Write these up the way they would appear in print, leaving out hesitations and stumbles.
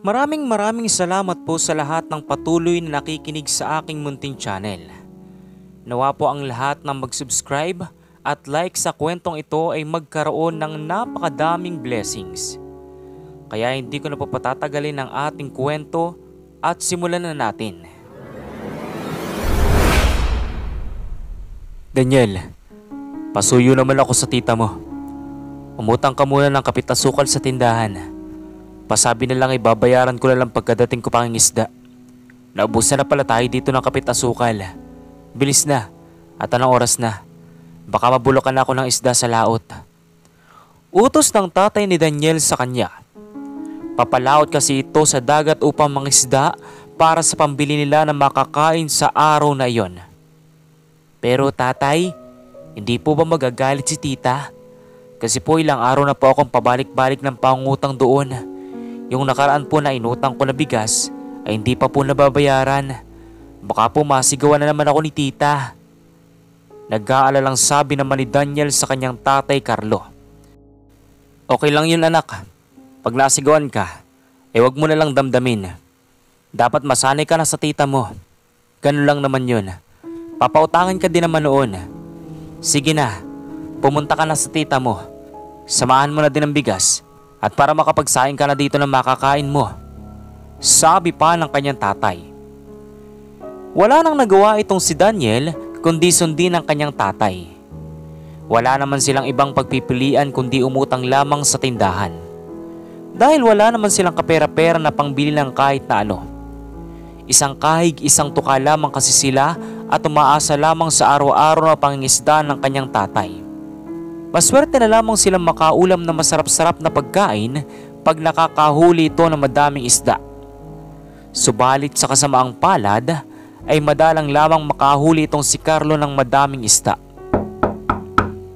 Maraming salamat po sa lahat ng patuloy na nakikinig sa aking munting channel. Nawa po ang lahat na mag-subscribe at like sa kwentong ito ay magkaroon ng napakadaming blessings. Kaya hindi ko na po patatagalin ang ating kwento at simulan na natin. Daniel, pasuyo naman ako sa tita mo. Umutang ka muna ng kapit at sukal sa tindahan. Pasabi na lang ay babayaran ko na lang pagkadating ko pang isda. Naubusan na pala tayo dito ng kapit at sukal. Bilis na at anong oras na? Baka mabulukan na ako ng isda sa laot. Utos ng tatay ni Daniel sa kanya. Papalaot kasi ito sa dagat upang mangisda para sa pambili nila na makakain sa araw na iyon. Pero tatay, hindi po ba magagalit si tita? Kasi po ilang araw na po akong pabalik-balik ng pangutang doon. Yung nakaraan po na inutang ko na bigas ay hindi pa po nababayaran. Baka po masigawan na naman ako ni tita. Nag-aalalang sabi naman ni Daniel sa kanyang tatay Carlo. Okay lang yun anak. Pag nasigawan ka, wag mo na lang damdamin. Dapat masanay ka na sa tita mo. Ganun lang naman yun. Papautangan ka din naman noon. Sige na, pumunta ka na sa tita mo. Samahan mo na din ang bigas. At para makapagsaing ka na dito ng makakain mo. Sabi pa ng kanyang tatay. Wala nang nagawa itong si Daniel kundi sundin ang kanyang tatay. Wala naman silang ibang pagpipilian kundi umutang lamang sa tindahan. Dahil wala naman silang kapera-pera na pangbili ng kahit na ano. Isang kahig, isang tuka lamang kasi sila at umaasa lamang sa araw-araw na pangingisda ng kanyang tatay. Maswerte na lamang silang makaulam na masarap-sarap na pagkain pag nakakahuli ito ng madaming isda. Subalit sa kasamaang palad ay madalang lamang makahuli itong si Carlo ng madaming isda.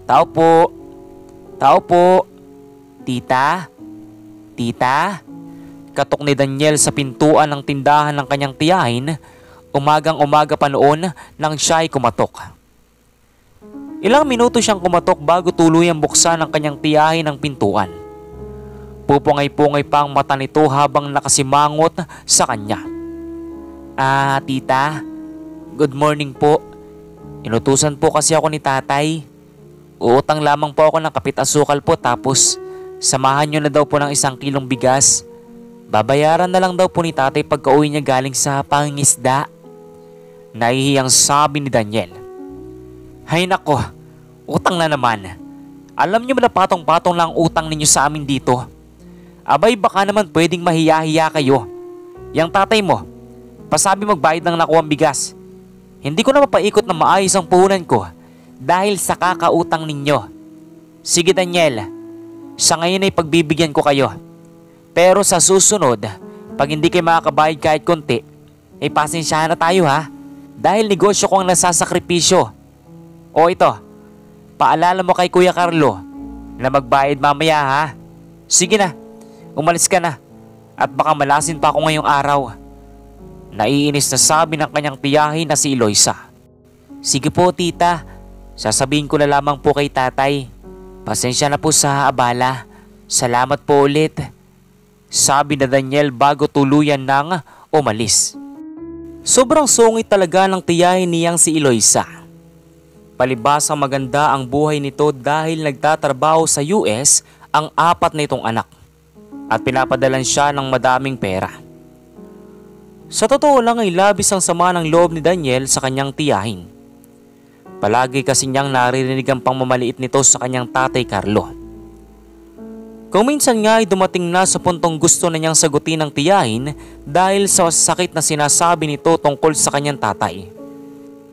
Tao po! Tao po! Tita? Tita? Katok ni Daniel sa pintuan ng tindahan ng kanyang tiyahin, umagang-umaga pa noon nang siya ay kumatok. Ilang minuto siyang kumatok bago tuluyang buksan ng kanyang tiyahin ang pintuan. Pupungay-pungay pa ang mata nito habang nakasimangot sa kanya. Tita, good morning po. Inutusan po kasi ako ni tatay. Uutang lamang po ako ng kapit asukal po tapos samahan nyo na daw po ng 1 kilong bigas. Babayaran na lang daw po ni tatay pagka-uwi niya galing sa pangingisda. Nahihiyang sabi ni Daniel. Hay nako, utang na naman. Alam niyo na patong-patong lang utang ninyo sa amin dito. Abay baka naman pwedeng mahiya-hiya kayo. Yang tatay mo, pasabi magbayad ng nakuwang bigas. Hindi ko na mapaikot na maayos ang puhunan ko dahil sa kakautang ninyo. Sige Daniel, sa ngayon ay pagbibigyan ko kayo. Pero sa susunod, pag hindi kayo makakabayad kahit konti, ay pasensyahan na tayo ha. Dahil negosyo ko ang nasasakripisyo. O ito, paalala mo kay Kuya Carlo na magbayad mamaya ha. Sige na, umalis ka na at baka malasin pa ako ngayong araw. Naiinis na sabi ng kanyang tiyahin na si Eloisa. Sige po tita, sasabihin ko na lamang po kay tatay. Pasensya na po sa abala. Salamat po ulit. Sabi na Daniel bago tuluyan nang umalis. Sobrang sungit talaga ng tiyahin niyang si Eloisa. Palibasang maganda ang buhay nito dahil nagtatrabaho sa US ang 4 na itong anak at pinapadalan siya ng madaming pera. Sa totoo lang ay labis ang sama ng loob ni Daniel sa kanyang tiyahin. Palagi kasi niyang naririnig ang pangmamaliit nito sa kanyang tatay Carlo. Kung minsan nga ay dumating na sa puntong gusto na niyang sagutin ng tiyahin dahil sa sakit na sinasabi nito tungkol sa kanyang tatay.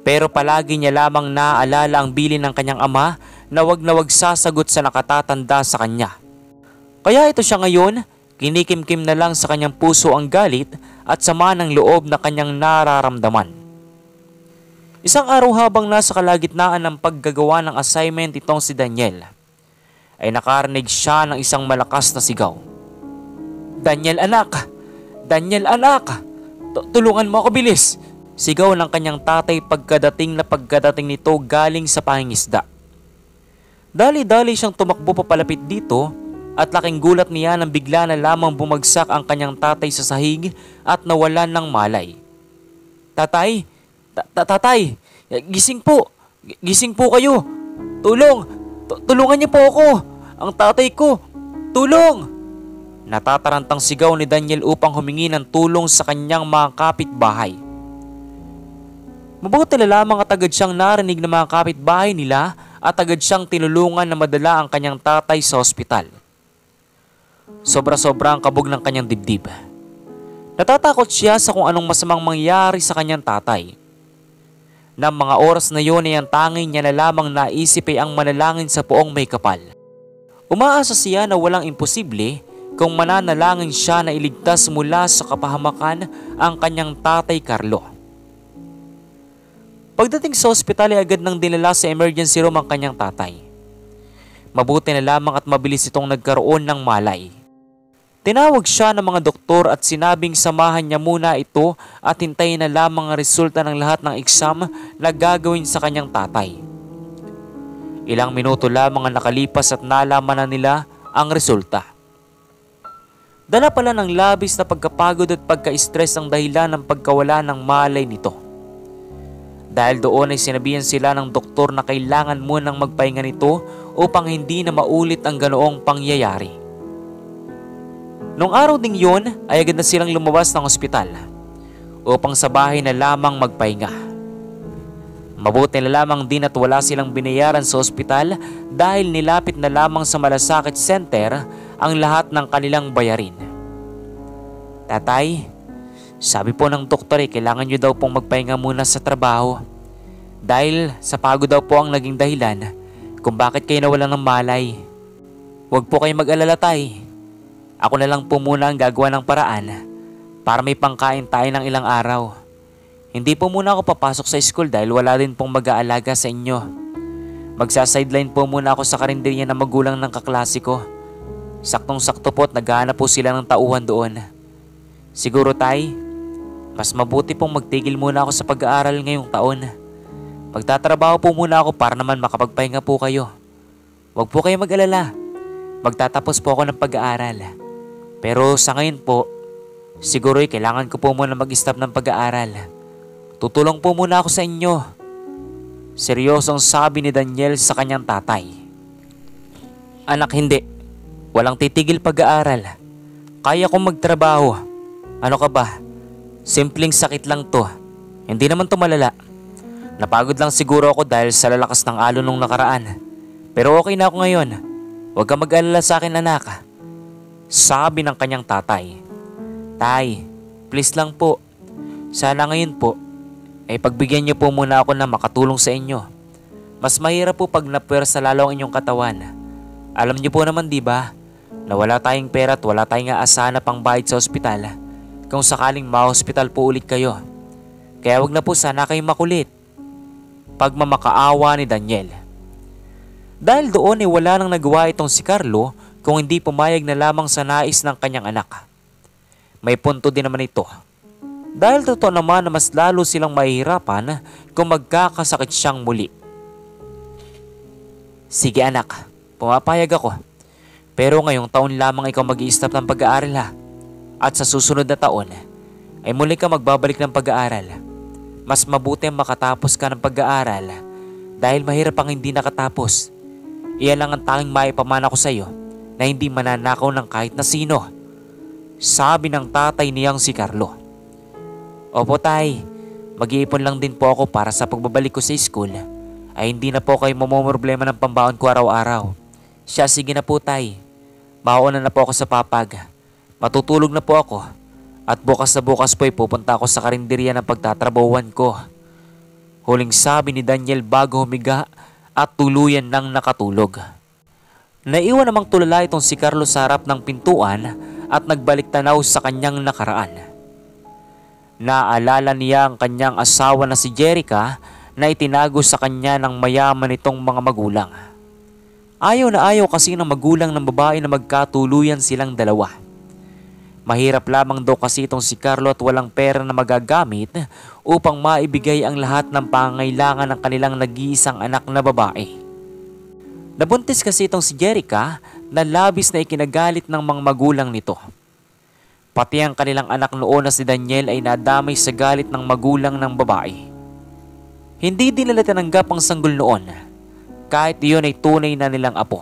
Pero palagi niya lamang naaalala ang bilin ng kanyang ama na wag sasagot sa nakatatanda sa kanya. Kaya ito siya ngayon, kinikimkim na lang sa kanyang puso ang galit at sama ng loob na kanyang nararamdaman. Isang araw habang nasa kalagitnaan ng paggagawa ng assignment itong si Daniel, ay nakarinig siya ng isang malakas na sigaw. Daniel anak! Daniel anak! Tulungan mo ako bilis! Sigaw ng kanyang tatay pagkadating nito galing sa pangingisda. Dali-dali siyang tumakbo papalapit dito at laking gulat niya nang bigla na lamang bumagsak ang kanyang tatay sa sahig at nawalan ng malay. Tatay! Tatay! Gising po! Gising po kayo! Tulong! Tulungan niyo po ako! Ang tatay ko! Tulong! Natatarantang sigaw ni Daniel upang humingi ng tulong sa kanyang mga kapitbahay. Mabuti na lamang at agad siyang narinig ng mga kapitbahay nila at agad siyang tinulungan na madala ang kanyang tatay sa ospital. Sobra-sobra ang kabog ng kanyang dibdib. Natatakot siya sa kung anong masamang mangyari sa kanyang tatay. Nang mga oras na yun ay ang tanging niya na lamang naisip ay ang manalangin sa poong may kapal. Umaasa siya na walang imposible kung mananalangin siya na iligtas mula sa kapahamakan ang kanyang tatay Carlo. Pagdating sa ospital ay agad nang dinala sa emergency room ang kanyang tatay. Mabuti na lamang at mabilis itong nagkaroon ng malay. Tinawag siya ng mga doktor at sinabing samahan niya muna ito at hintayin na lamang ang resulta ng lahat ng exam na gagawin sa kanyang tatay. Ilang minuto lamang ang nakalipas at nalaman na nila ang resulta. Dala pala ng labis na pagkapagod at pagka-stress ang dahilan ng pagkawala ng malay nito. Dahil doon ay sinabihan sila ng doktor na kailangan munang magpahinga nito upang hindi na maulit ang ganoong pangyayari. Noong araw ding yun ay agad na silang lumabas ng ospital upang sa bahay na lamang magpahinga. Mabuti na lamang din at wala silang binayaran sa ospital dahil nilapit na lamang sa malasakit center ang lahat ng kanilang bayarin. Tatay, sabi po ng doktor ay kailangan nyo daw pong magpahinga muna sa trabaho dahil sa pagod daw po ang naging dahilan kung bakit kayo nawalan ng malay. Huwag po kayo mag-alala tay. Ako na lang po muna ang gagawa ng paraan para may pangkain tayo ng ilang araw. Hindi po muna ako papasok sa school dahil wala din pong mag-aalaga sa inyo. Magsa-sideline po muna ako sa karinderya ng magulang ng kaklase ko. Saktong-sakto po at naghahanap po sila ng tauhan doon. Siguro tay, mas mabuti pong magtigil muna ako sa pag-aaral ngayong taon. Magtatrabaho po muna ako para naman makapagpahinga po kayo. Huwag po kayo mag-alala. Magtatapos po ako ng pag-aaral. Pero sa ngayon po, siguro kailangan ko po muna mag-stop ng pag-aaral. Tutulong po muna ako sa inyo. Seryosong sabi ni Daniel sa kanyang tatay. Anak, hindi. Walang titigil pag-aaral. Kaya kong magtrabaho. Ano ka ba? Simpleng sakit lang to. Hindi naman to malala. Napagod lang siguro ako dahil sa lalakas ng alon nung nakaraan. Pero okay na ako ngayon. Huwag kang mag-alala sa akin anak. Sabi ng kanyang tatay. Tay, please lang po. Sana ngayon po, ay pagbigyan niyo po muna ako na makatulong sa inyo. Mas mahirap po pag napuwersa lalo ang inyong katawan. Alam niyo po naman diba, na wala tayong pera at wala tayong aasahan na pangbayad sa ospital kung sakaling ma-hospital po ulit kayo. Kaya wag na po sana kayong makulit. Pagmamakaawa ni Daniel. Dahil doon ay wala nang nagawa itong si Carlo kung hindi pumayag na lamang sa nais ng kanyang anak. May punto din naman ito. Dahil totoo naman na mas lalo silang mahihirapan kung magkakasakit siyang muli. Sige anak, pumapayag ako. Pero ngayong taon lamang ikaw mag-i-stop ng pag-aaral ha. At sa susunod na taon ay muli ka magbabalik ng pag-aaral. Mas mabuti ang makatapos ka ng pag-aaral dahil mahirap ang hindi nakatapos. Iyan lang ang tanging maipamana ko sa iyo na hindi mananakaw ng kahit na sino. Sabi ng tatay niyang si Carlo. Opo tay, mag-iipon lang din po ako para sa pagbabalik ko sa school ay hindi na po kayo mamomroblema ng pambaon ko araw-araw. Siya, sige na po tay. Mauna na po ako sa papag. Matutulog na po ako at bukas na bukas po ay pupunta ako sa karinderya ng pagtatrabahuan ko. Huling sabi ni Daniel bago humiga at tuluyan nang nakatulog. Naiwan namang tulala itong si Carlo sa harap ng pintuan at nagbalik tanaw sa kanyang nakaraan. Naalala niya ang kanyang asawa na si Jerica na itinago sa kanya ng mayaman nitong mga magulang. Ayaw na ayaw kasi ng magulang ng babae na magkatuluyan silang dalawa. Mahirap lamang daw kasi itong si Carlo at walang pera na magagamit upang maibigay ang lahat ng pangangailangan ng kanilang nag-iisang anak na babae. Nabuntis kasi itong si Jerica na labis na ikinagalit ng mga magulang nito. Pati ang kanilang anak noon na si Daniel ay nadamay sa galit ng magulang ng babae. Hindi din nila tinanggap ang sanggol noon, kahit iyon ay tunay na nilang apo.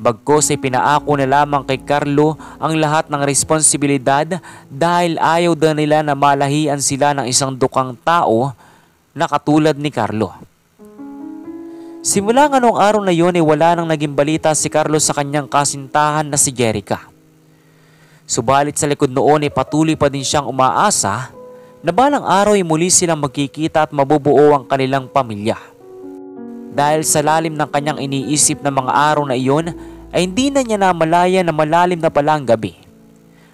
Bagkus ay pinaako na lamang kay Carlo ang lahat ng responsibilidad dahil ayaw daw nila na malahian sila ng isang dukang tao na katulad ni Carlo. Simula nga noong araw na yun ay wala nang naging balita si Carlo sa kanyang kasintahan na si Jerica. Subalit sa likod noon ay patuloy pa din siyang umaasa na balang araw ay muli silang magkikita at mabubuo ang kanilang pamilya. Dahil sa lalim ng kanyang iniisip na mga araw na iyon ay hindi na niya namalaya na malalim na pala ang gabi.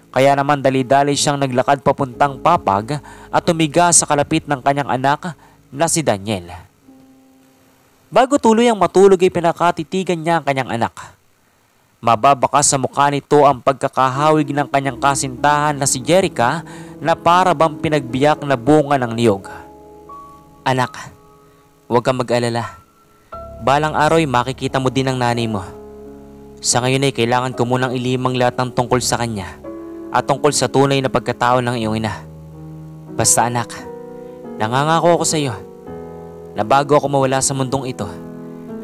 Kaya naman dali-dali siyang naglakad papuntang Papag at tumiga sa kalapit ng kanyang anak na si Daniel. Bago tuloy ang matulog ay pinakatitigan niya ang kanyang anak. Mababaka sa mukha nito ang pagkakahawig ng kanyang kasintahan na si Jerica na para bang pinagbiyak na bunga ng niyog. Anak, huwag kang mag-alala. Balang araw ay makikita mo din ang nanay mo. Sa ngayon ay kailangan ko munang ilimang lahat ng tungkol sa kanya at tungkol sa tunay na pagkatao ng iyong ina. Basta anak, nangangako ako sa iyo na bago ako mawala sa mundong ito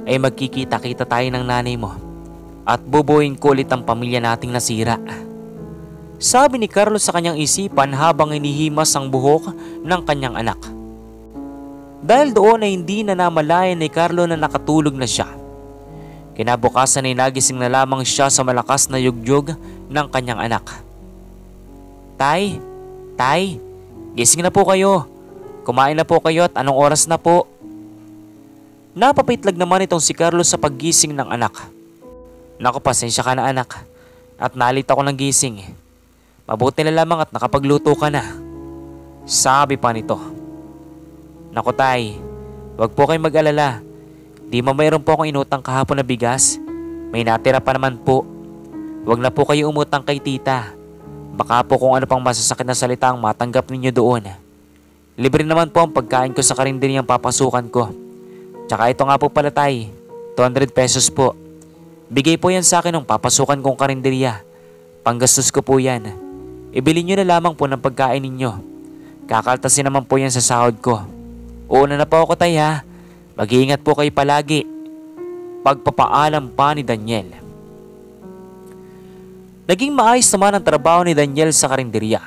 ay magkikita-kita tayo ng nanay mo at bubuuin ko ulit ang pamilya nating nasira. Sabi ni Carlo sa kanyang isipan habang inihimas ang buhok ng kanyang anak. Dahil doon ay hindi na namalayan ni Carlo na nakatulog na siya. Kinabukasan ay nagising na lamang siya sa malakas na yugyug ng kanyang anak. Tay, gising na po kayo. Kumain na po kayo at anong oras na po? Napapitlag naman itong si Carlo sa paggising ng anak. Naku, pasensya ka na anak at nalita ko ng gising. Mabuti na lamang at nakapagluto ka na. Sabi pa nito. Naku tay, wag po kayong mag-alala. Di mayroon po akong inutang kahapon na bigas. May natira pa naman po. Wag na po kayo umutang kay tita. Baka po kung ano pang masasakit na salita ang matanggap ninyo doon. Libre naman po ang pagkain ko sa karinderyang papasukan ko. Tsaka ito nga po pala tay, 200 pesos po. Bigay po yan sa akin ng papasukan kong karinderya. Panggastos ko po yan. Ibili nyo na lamang po ng pagkain ninyo. Kakaltasin naman po yan sa sahod ko. Una na po ako tay ha. Mag-iingat po kayo palagi. Pagpapaalam pa ni Daniel. Naging maayos naman ang trabaho ni Daniel sa karinderya.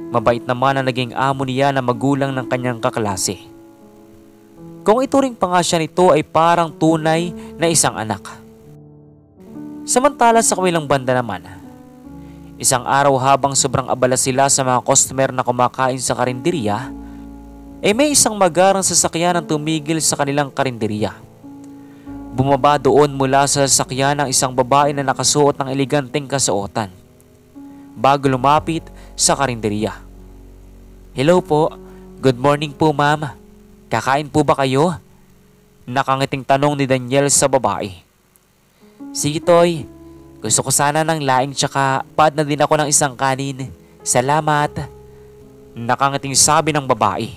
Mabait naman ang naging amo niya na magulang ng kanyang kaklase. Kung ituring pa nga siya nito ay parang tunay na isang anak. Samantala sa kabilang banda naman, isang araw habang sobrang abala sila sa mga customer na kumakain sa karinderya, ay may isang magarang sasakyan ang tumigil sa kanilang karinderya. Bumaba doon mula sa sasakyan ng isang babae na nakasuot ng eleganteng kasuotan bago lumapit sa karinderya. Hello po, good morning po ma'am. Kakain po ba kayo? Nakangiting tanong ni Daniel sa babae. Sige toy, gusto ko sana ng laing tsaka pad na din ako ng isang kanin. Salamat. Nakangiting sabi ng babae.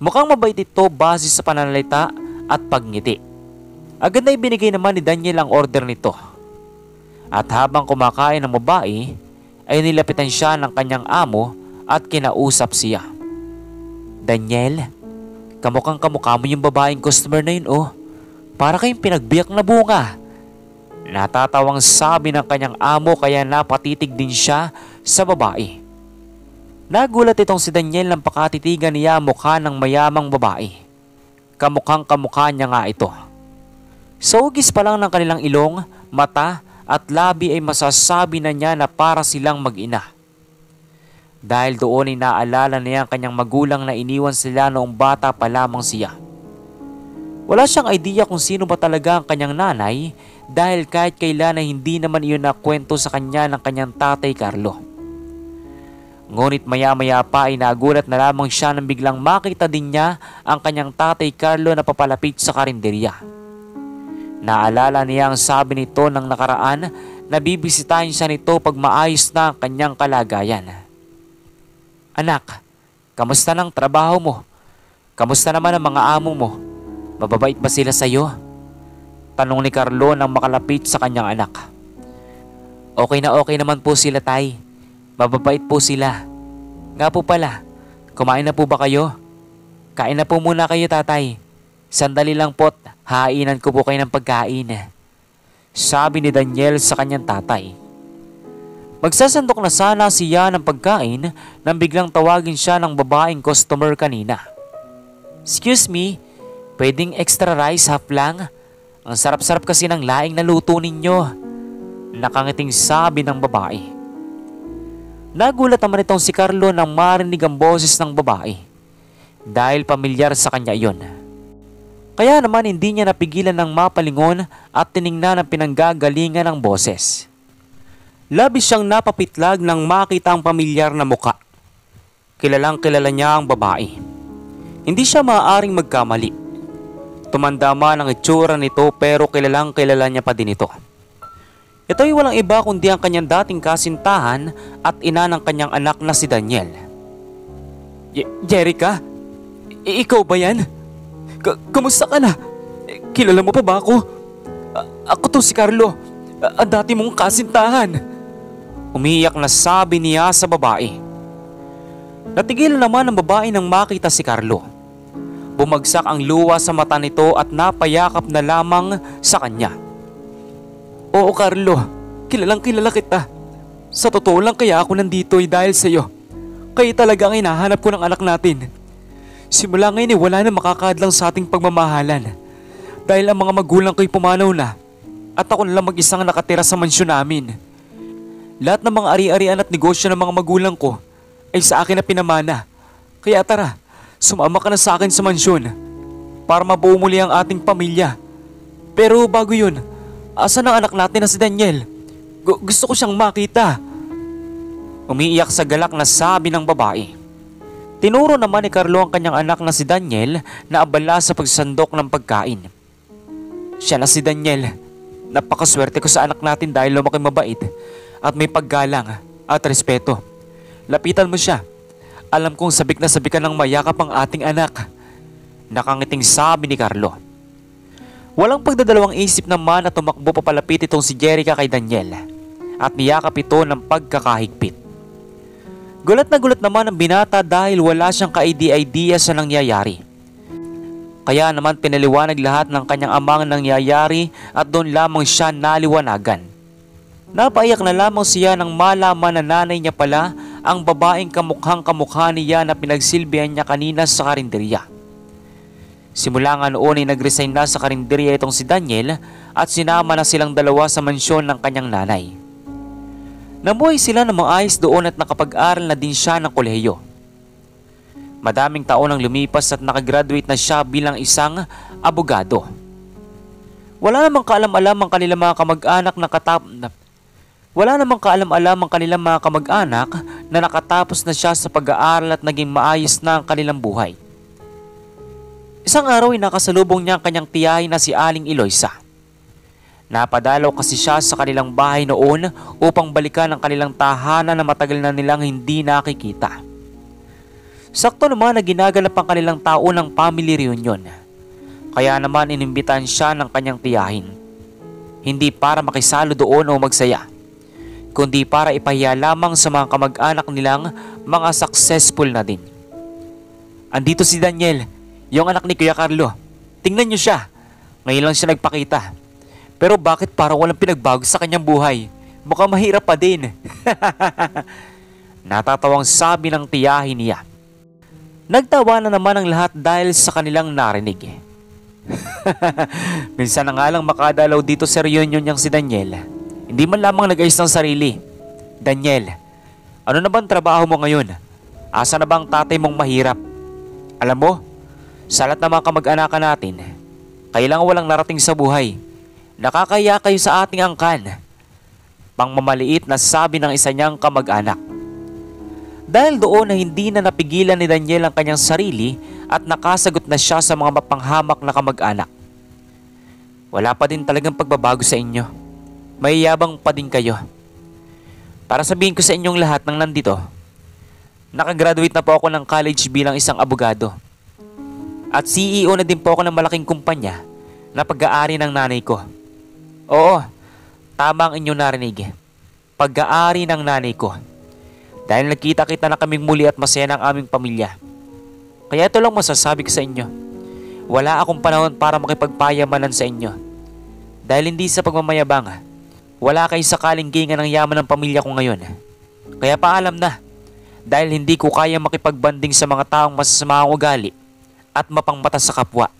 Mukhang mabait ito base sa pananalita at pagngiti. Agad na ibinigay naman ni Daniel ang order nito. At habang kumakain ang babae, ay nilapitan siya ng kanyang amo at kinausap siya. Daniel, kamukhang kamukha mo yung babaeng customer na yun oh. Para kayong pinagbiyak na bunga. Natatawang sabi ng kanyang amo kaya napatitig din siya sa babae. Nagulat itong si Daniel nang pakatitigan niya mukha ng mayamang babae. Kamukhang kamukha niya nga ito. Sa ugis pa lang ng kanilang ilong, mata at labi ay masasabi na niya na para silang mag-ina. Dahil doon ay naalala niya ang kanyang magulang na iniwan sila noong bata pa lamang siya. Wala siyang idea kung sino ba talaga ang kanyang nanay dahil kahit kailan ay hindi naman iyon nakwento sa kanya ng kanyang tatay Carlo. Ngunit maya-maya pa ay nagulat na lamang siya nang biglang makita din niya ang kanyang tatay Carlo na papalapit sa karinderya. Naalala niya ang sabi nito ng nakaraan na bibisitahin siya nito pag maayos na ang kanyang kalagayan. Anak, kamusta ng trabaho mo? Kamusta naman ang mga amo mo? Mababait ba sila sa iyo? Tanong ni Carlo nang makalapit sa kanyang anak. Okay naman po sila, Tay. Mababait po sila. Nga po pala, kumain na po ba kayo? Kain na po muna kayo, Tatay. Sandali lang po't hainan ko po kayo ng pagkain. Sabi ni Daniel sa kanyang tatay. Magsasandok na sana siya ng pagkain nang biglang tawagin siya ng babaeng customer kanina. Excuse me, pwedeng extra rice half lang? Ang sarap-sarap kasi ng laing na luto ninyo. Nakangiting sabi ng babae. Nagulat naman itong si Carlo nang marinig ang boses ng babae. Dahil pamilyar sa kanya iyon. Kaya naman hindi niya napigilan ng mapalingon at tiningnan ang pinanggagalingan ng boses. Labis siyang napapitlag nang makita ang pamilyar na muka. Kilalang kilala niya ang babae. Hindi siya maaaring magkamali. Tumanda man ang itsura nito pero kilalang kilala niya pa din ito. Ito ay walang iba kundi ang kanyang dating kasintahan at ina ng kanyang anak na si Daniel. Jerica? Ikaw ba yan? Kamusta ka na? Kilala mo pa ba ako? Ako to si Carlo, ang dati mong kasintahan. Umiiyak na sabi niya sa babae. Natigil naman ang babae nang makita si Carlo. Bumagsak ang luha sa mata nito at napayakap na lamang sa kanya. Oo Carlo, kilalang kilala kita. Sa totoo lang kaya ako nandito ay dahil sa iyo. Kaya talaga ang hinahanap ko ng anak natin. Simula ngayon ay wala na makakadlang sa ating pagmamahalan. Dahil ang mga magulang ko'y pumanaw na at ako na lang mag-isang nakatira sa mansyon namin. Lahat ng mga ari-arian at negosyo ng mga magulang ko ay sa akin na pinamana. Kaya tara, sumama ka na sa akin sa mansyon para mabuo muli ang ating pamilya. Pero bago yun, asan ang anak natin na si Daniel? Gusto ko siyang makita. Umiiyak sa galak na sabi ng babae. Tinuro naman ni Carlo ang kanyang anak na si Daniel na abala sa pagsandok ng pagkain. Siya na si Daniel. Napakaswerte ko sa anak natin dahil lumaki mabait at may paggalang at respeto. Lapitan mo siya. Alam kong sabik na sabik ka ng mayakap ang ating anak. Nakangiting sabi ni Carlo. Walang pagdadalawang isip naman na tumakbo papalapit itong si Jerica kay Daniel at niyakap ito ng pagkakahigpit. Gulat na gulat naman ang binata dahil wala siyang ka-idea sa nangyayari. Kaya naman pinaliwanag lahat ng kanyang amang nangyayari at doon lamang siya naliwanagan. Napaiyak na lamang siya nang malaman na nanay niya pala ang babaeng kamukhang kamukha niya na pinagsilbihan niya kanina sa karinderya. Simula nga noon ay nag-resign na sa karinderya itong si Daniel at sinama na silang dalawa sa mansyon ng kanyang nanay. Namuhay sila na maayos doon at nakapag-aral na din siya ng kolehiyo. Madaming taon ang lumipas at nakagraduate na siya bilang isang abogado. Wala namang kaalam-alam ang kanilang mga kamag-anak na nakatapos na siya sa pag-aaral at naging maayos na ang kanilang buhay. Isang araw ay nakasalubong niya ang kanyang tiyahin na si Aling Eloisa. Napadalaw kasi siya sa kanilang bahay noon upang balikan ang kanilang tahanan na matagal na nilang hindi nakikita. Sakto naman na ginaganap ang kanilang taunang family reunion. Kaya naman inimbitan siya ng kanyang tiyahin. Hindi para makisalo doon o magsaya, kundi para ipahiya lamang sa mga kamag-anak nilang mga successful na din. Andito si Daniel, yung anak ni Kuya Carlo. Tingnan niyo siya. Ngayon lang siya nagpakita. Pero bakit parang walang pinagbago sa kanyang buhay? Mukhang mahirap pa din. Natatawang sabi ng tiyahin niya. Nagtawa na naman ang lahat dahil sa kanilang narinig. Minsan na nga lang makadalaw dito sa reunion niyang si Daniel. Hindi man lamang nag-ayos ng sarili. Daniel, ano na bang trabaho mo ngayon? Asa na bang tatay mong mahirap? Alam mo, sa lahat ng mga kamag-anakan natin, kailangan walang narating sa buhay. Nakakaya kayo sa ating angkan. Pangmamaliit na sabi ng isa niyang kamag-anak. Dahil doon na hindi na napigilan ni Daniel ang kanyang sarili at nakasagot na siya sa mga mapanghamak na kamag-anak. Wala pa din talagang pagbabago sa inyo. Mayayabang pa din kayo. Para sabihin ko sa inyong lahat ng nandito, nakagraduate na po ako ng college bilang isang abogado. At CEO na din po ako ng malaking kumpanya na pag-aari ng nanay ko. Oo, tama ang inyong narinig. Pag-aari ng nanay ko. Dahil nagkita-kita na kaming muli at masaya ng aming pamilya. Kaya ito lang masasabi ko sa inyo. Wala akong panahon para makipagpayamanan sa inyo. Dahil hindi sa pagmamayabang, wala kayo sakaling gingan ng yaman ng pamilya ko ngayon. Kaya paalam na. Dahil hindi ko kaya makipagbanding sa mga taong masasama ang ugali at mapangmata sa kapwa.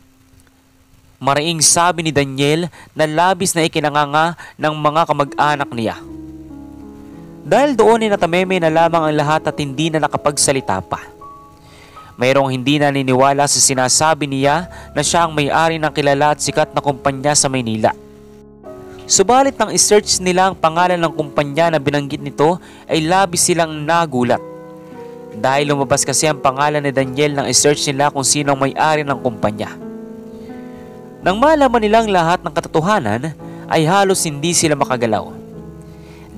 Maraing sabi ni Daniel na labis na ikinanganga ng mga kamag-anak niya. Dahil doon ay natameme na lamang ang lahat at hindi na nakapagsalita pa. Mayroong hindi naniniwala sa sinasabi niya na siya ang may-ari ng kilala at sikat na kumpanya sa Maynila. Subalit nang isearch nila ang pangalan ng kumpanya na binanggit nito ay labis silang nagulat. Dahil lumabas kasi ang pangalan ni Daniel nang isearch nila kung sino ang may-ari ng kumpanya. Nang malaman nilang lahat ng katotohanan ay halos hindi sila makagalaw.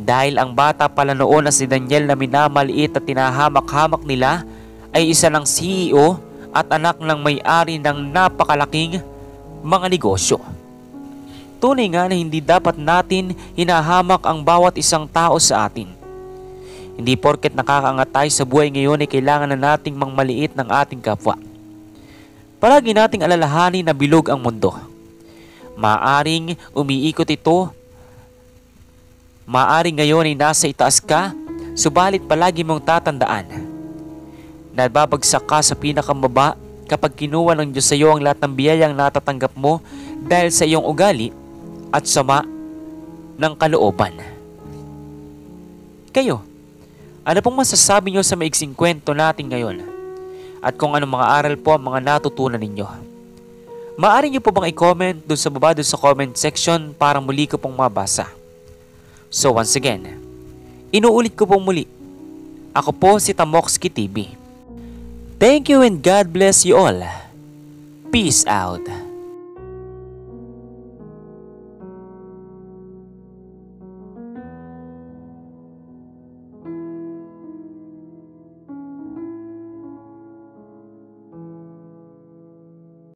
Dahil ang bata pala noon na si Daniel na minamaliit at tinahamak-hamak nila ay isa ng CEO at anak ng may-ari ng napakalaking mga negosyo. Tunay nga na hindi dapat natin hinahamak ang bawat isang tao sa atin. Hindi porket nakakaangat tayo sa buhay ngayon ay kailangan na nating mangmaliit ng ating kapwa. Palagi nating alalahanin na bilog ang mundo. Maaring umiikot ito. Maaring ngayon ay nasa itaas ka, subalit palagi mong tatandaan. Nababagsak ka sa pinakamaba kapag kinuha ng Diyos sa iyo ang lahat ng biyayang natatanggap mo dahil sa iyong ugali at sama ng kalooban. Kayo, ano pong masasabi nyo sa maiksing kwento natin ngayon? At kung anong mga aral po ang mga natutunan ninyo? Maaari nyo po bang i-comment doon sa baba doon sa comment section para muli ko pong mabasa? So once again, inuulit ko pong muli. Ako po si Tamoxki TV. Thank you and God bless you all. Peace out.